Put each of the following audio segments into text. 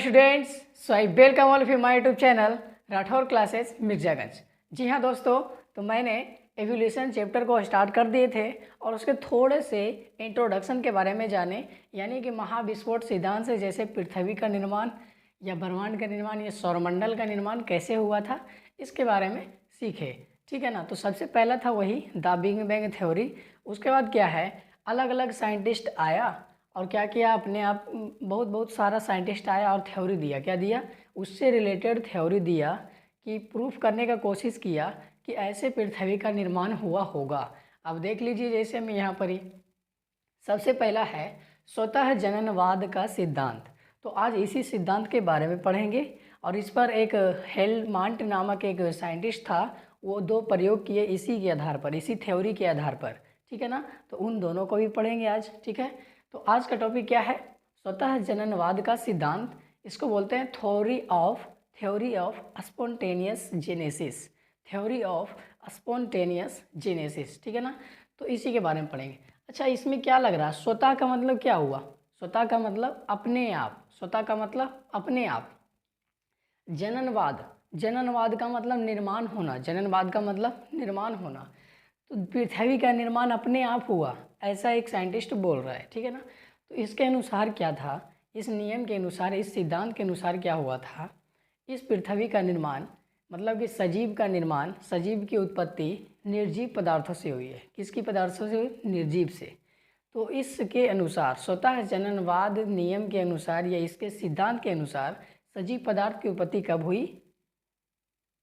Students, so I welcome all of you my YouTube channel Rathore classes Mirzaganj. जी हाँ दोस्तों, तो मैंने एवोल्यूशन चैप्टर को स्टार्ट कर दिए थे और उसके थोड़े से इंट्रोडक्शन के बारे में जाने, यानी कि महाविस्फोट सिद्धांत से जैसे पृथ्वी का निर्माण या ब्रह्मांड का निर्माण या सौरमंडल का निर्माण कैसे हुआ था, इसके बारे में सीखे। ठीक है ना। तो सबसे पहला था वही द बिग बैंग थ्योरी। उसके बाद क्या है, अलग अलग साइंटिस्ट आया और क्या किया, अपने आप बहुत सारा साइंटिस्ट आया और थ्योरी दिया। क्या दिया? उससे रिलेटेड थ्योरी दिया कि प्रूफ करने का कोशिश किया कि ऐसे पृथ्वी का निर्माण हुआ होगा। अब देख लीजिए, जैसे मैं यहाँ पर ही सबसे पहला है स्वतः जननवाद का सिद्धांत। तो आज इसी सिद्धांत के बारे में पढ़ेंगे और इस पर एक हेलमांट नामक एक साइंटिस्ट था, वो दो प्रयोग किए इसी के आधार पर, इसी थ्योरी के आधार पर। ठीक है ना। तो उन दोनों को भी पढ़ेंगे आज। ठीक है। तो आज का टॉपिक क्या है? स्वतः जननवाद का सिद्धांत। इसको बोलते हैं theory of spontaneous genesis. Theory of spontaneous genesis. ठीक है ना। तो इसी के बारे में पढ़ेंगे। अच्छा, इसमें क्या लग रहा है? स्वतः का मतलब क्या हुआ? स्वतः का मतलब अपने आप। स्वतः का मतलब अपने आप। जननवाद, जननवाद का मतलब निर्माण होना। जननवाद का मतलब निर्माण होना। तो पृथ्वी का निर्माण अपने आप हुआ, ऐसा एक साइंटिस्ट बोल रहा है। ठीक है ना। तो इसके अनुसार क्या था, इस नियम के अनुसार, इस सिद्धांत के अनुसार क्या हुआ था, इस पृथ्वी का निर्माण मतलब कि सजीव का निर्माण, सजीव की उत्पत्ति निर्जीव पदार्थों से हुई है। किसकी पदार्थों से हुई? निर्जीव से। तो इसके अनुसार, स्वतः जननवाद नियम के अनुसार या इसके सिद्धांत के अनुसार सजीव पदार्थ की उत्पत्ति कब हुई?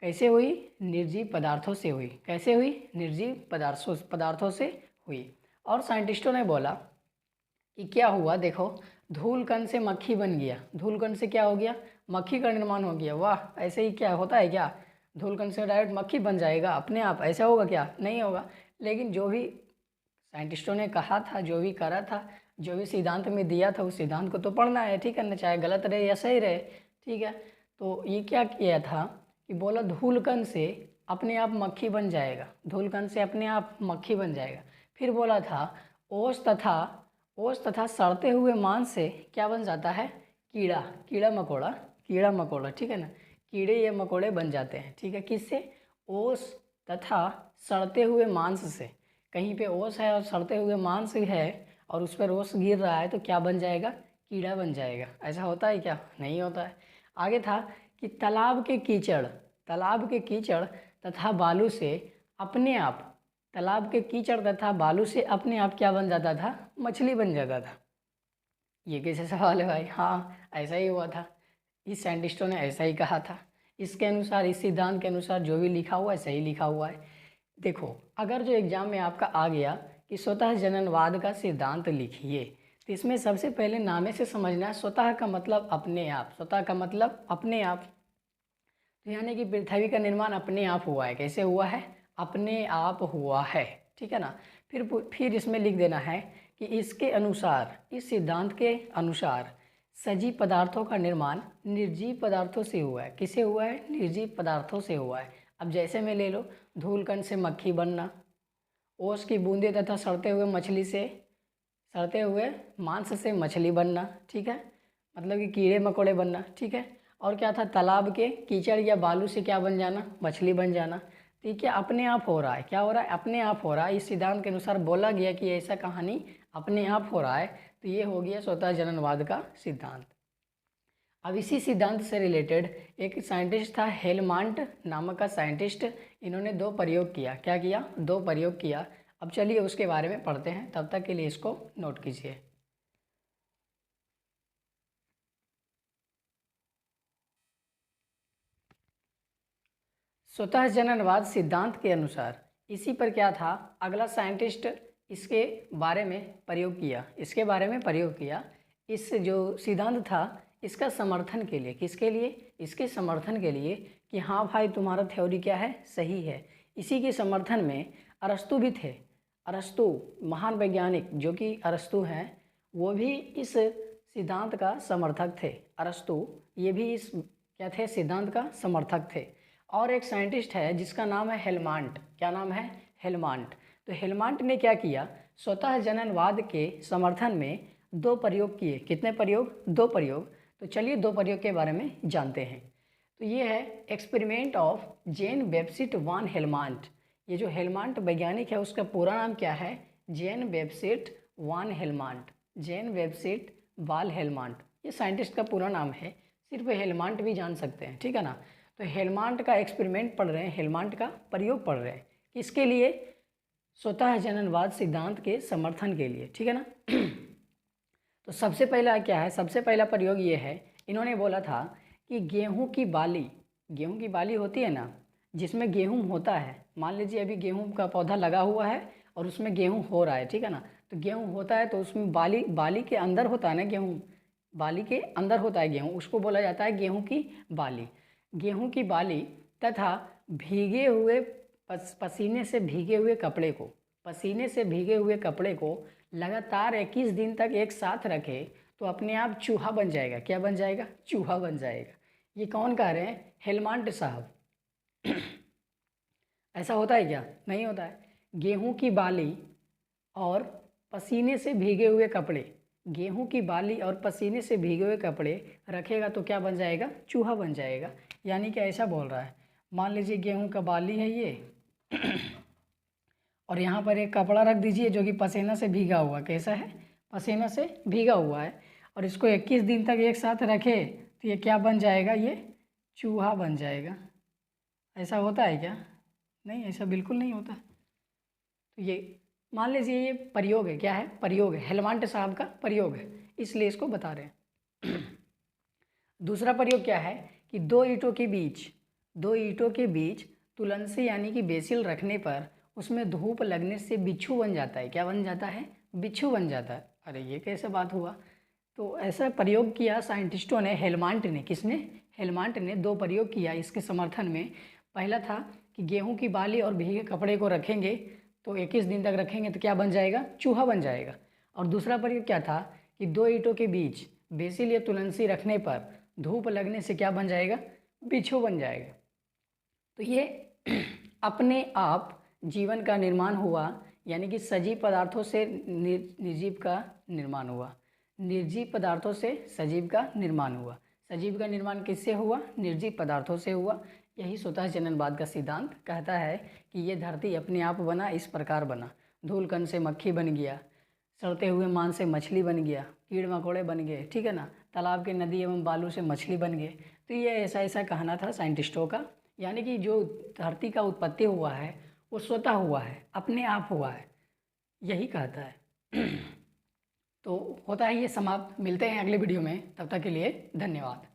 कैसे हुई? निर्जीव पदार्थों से हुई। कैसे हुई? निर्जीव पदार्थों से हुई। और साइंटिस्टों ने बोला कि क्या हुआ, देखो, धूल कण से मक्खी बन गया। धूल कण से क्या हो गया? मक्खी का निर्माण हो गया। वाह, ऐसे ही क्या होता है क्या? धूल कण से डायरेक्ट मक्खी बन जाएगा अपने आप? ऐसा होगा क्या? नहीं होगा। लेकिन जो भी साइंटिस्टों ने कहा था, जो भी करा था, जो भी सिद्धांत में दिया था, उस सिद्धांत को तो पढ़ना है। ठीक है ना, चाहे गलत रहे या सही रहे। ठीक है। तो ये क्या किया था कि बोला धूलकण से अपने आप मक्खी बन जाएगा। धूलकण से अपने आप मक्खी बन जाएगा। फिर बोला था ओस तथा सड़ते हुए मांस से क्या बन जाता है? कीड़ा, कीड़ा मकोड़ा, कीड़ा मकोड़ा। ठीक है ना। कीड़े या मकोड़े बन जाते हैं। ठीक है। किससे? ओस तथा सड़ते हुए मांस से। कहीं पे ओस है और सड़ते हुए मांस है और उस पर ओस गिर रहा है तो क्या बन जाएगा? कीड़ा बन जाएगा। ऐसा होता है क्या? नहीं होता है। आगे था कि तालाब के कीचड़ तथा बालू से अपने आप, तालाब के कीचड़ तथा बालू से अपने आप क्या बन जाता था? मछली बन जाता था। ये कैसे सवाल है भाई? हाँ, ऐसा ही हुआ था। इस साइंटिस्टों ने ऐसा ही कहा था। इसके अनुसार, इस सिद्धांत के अनुसार जो भी लिखा हुआ है सही लिखा हुआ है। देखो, अगर जो एग्जाम में आपका आ गया कि स्वतः जननवाद का सिद्धांत लिखिए, तो इसमें सबसे पहले नामे से समझना है, स्वतः का मतलब अपने आप। स्वतः का मतलब अपने आप। तो यानी कि पृथ्वी का निर्माण अपने आप हुआ है। कैसे हुआ है? अपने आप हुआ है। ठीक है ना। फिर इसमें लिख देना है कि इसके अनुसार, इस सिद्धांत के अनुसार सजीव पदार्थों का निर्माण निर्जीव पदार्थों से हुआ है। किससे हुआ है? निर्जीव पदार्थों से हुआ है। अब जैसे में ले लो, धूलकण से मक्खी बनना, ओस की बूंदे तथा सड़ते हुए मछली से, सड़ते हुए मांस से मछली बनना। ठीक है। मतलब कि कीड़े मकोड़े बनना। ठीक है। और क्या था? तालाब के कीचड़ या बालू से क्या बन जाना? मछली बन जाना। तो ये क्या अपने आप हो रहा है? क्या हो रहा है? अपने आप हो रहा है। इस सिद्धांत के अनुसार बोला गया कि ऐसा कहानी अपने आप हो रहा है। तो ये हो गया स्वतः जननवाद का सिद्धांत। अब इसी सिद्धांत से रिलेटेड एक साइंटिस्ट था, हेलमांट नामक का साइंटिस्ट। इन्होंने दो प्रयोग किया। क्या किया? दो प्रयोग किया। अब चलिए उसके बारे में पढ़ते हैं, तब तक के लिए इसको नोट कीजिए। स्वतः जननवाद सिद्धांत के अनुसार इसी पर क्या था, अगला साइंटिस्ट इसके बारे में प्रयोग किया। इसके बारे में प्रयोग किया। इस जो सिद्धांत था, इसका समर्थन के लिए, किसके लिए? इसके समर्थन के लिए कि हाँ भाई, तुम्हारा थ्योरी क्या है? सही है। इसी के समर्थन में अरस्तु भी थे। अरस्तु महान वैज्ञानिक, जो कि अरस्तु हैं, वो भी इस सिद्धांत का समर्थक थे। अरस्तु ये भी इस क्या थे? सिद्धांत का समर्थक थे। और एक साइंटिस्ट है जिसका नाम है हेलमांट। क्या नाम है? हेलमांट। तो हेलमांट ने क्या किया? स्वतः जननवाद के समर्थन में दो प्रयोग किए। कितने प्रयोग? दो प्रयोग। तो चलिए दो प्रयोग के बारे में जानते हैं। तो ये है एक्सपेरिमेंट ऑफ जेन वेबसिट वान हेलमांट। ये जो हेलमांट वैज्ञानिक है उसका पूरा नाम क्या है? जेन वेबसिट वान हेलमांट। जेन वेबसिट वाल हेलमांट, ये साइंटिस्ट का पूरा नाम है। सिर्फ हेलमांट भी जान सकते हैं, ठीक है ना। तो हेलमांट का एक्सपेरिमेंट पढ़ रहे हैं, हेलमांट का प्रयोग पढ़ रहे हैं, किसके लिए? स्वतः जननवाद सिद्धांत के समर्थन के लिए, ठीक है ना। तो सबसे पहला क्या है? सबसे पहला प्रयोग ये है, इन्होंने बोला था कि गेहूं की बाली होती है ना, जिसमें गेहूं होता है। मान लीजिए अभी गेहूं का पौधा लगा हुआ है और उसमें गेहूं हो रहा है, ठीक है ना। तो गेहूं होता है तो उसमें बाली के अंदर होता है ना गेहूं, बाली के अंदर होता है गेहूं, उसको बोला जाता है गेहूं की बाली। गेहूं की बाली तथा भीगे हुए पसीने से भीगे हुए कपड़े को लगातार 21 दिन तक एक साथ रखे तो अपने आप चूहा बन जाएगा। क्या बन जाएगा? चूहा बन जाएगा। ये कौन कह रहे हैं? हेलमांट साहब। ऐसा होता है क्या? नहीं होता है। गेहूं की बाली और पसीने से भीगे हुए कपड़े, गेहूं की बाली और पसीने से भीगे हुए कपड़े रखेगा तो क्या बन जाएगा? चूहा बन जाएगा। यानी कि ऐसा बोल रहा है, मान लीजिए गेहूं का बाली है ये और यहाँ पर एक कपड़ा रख दीजिए जो कि पसीना से भीगा हुआ, कैसा है? पसीना से भीगा हुआ है, और इसको 21 दिन तक एक साथ रखे तो ये क्या बन जाएगा? ये चूहा बन जाएगा। ऐसा होता है क्या? नहीं, ऐसा बिल्कुल नहीं होता। तो ये मान लीजिए ये प्रयोग है, क्या है? प्रयोग है, हेलमांट साहब का प्रयोग है, इसलिए इसको बता रहे हैं। दूसरा प्रयोग क्या है कि दो ईंटों के बीच तुलसी यानी कि बेसिल रखने पर उसमें धूप लगने से बिच्छू बन जाता है। क्या बन जाता है? बिच्छू बन जाता है। अरे ये कैसे बात हुआ? तो ऐसा प्रयोग किया साइंटिस्टों ने, हेलमांट ने। किसने? हेलमांट ने दो प्रयोग किया इसके समर्थन में। पहला था कि गेहूं की बाली और भीगे कपड़े को रखेंगे तो 21 दिन तक रखेंगे तो क्या बन जाएगा? चूहा बन जाएगा। और दूसरा प्रयोग क्या था कि दो ईंटों के बीच बेसिल या तुलसी रखने पर धूप लगने से क्या बन जाएगा? बिच्छू बन जाएगा। तो ये अपने आप जीवन का निर्माण हुआ, यानी कि सजीव पदार्थों से निर्जीव का निर्माण हुआ। निर्जीव पदार्थों से सजीव का निर्माण हुआ। सजीव का निर्माण किससे हुआ? निर्जीव पदार्थों से हुआ। यही स्वतः जननवाद का सिद्धांत कहता है कि ये धरती अपने आप बना, इस प्रकार बना। धूल कण से मक्खी बन गया, सड़ते हुए मान से मछली बन गया, कीड़ मकोड़े बन गए, ठीक है ना। तालाब के नदी एवं बालू से मछली बन गए। तो ये ऐसा कहना था साइंटिस्टों का, यानी कि जो धरती का उत्पत्ति हुआ है वो स्वतः हुआ है, अपने आप हुआ है, यही कहता है। तो होता है ये समाप्त। मिलते हैं अगले वीडियो में, तब तक के लिए धन्यवाद।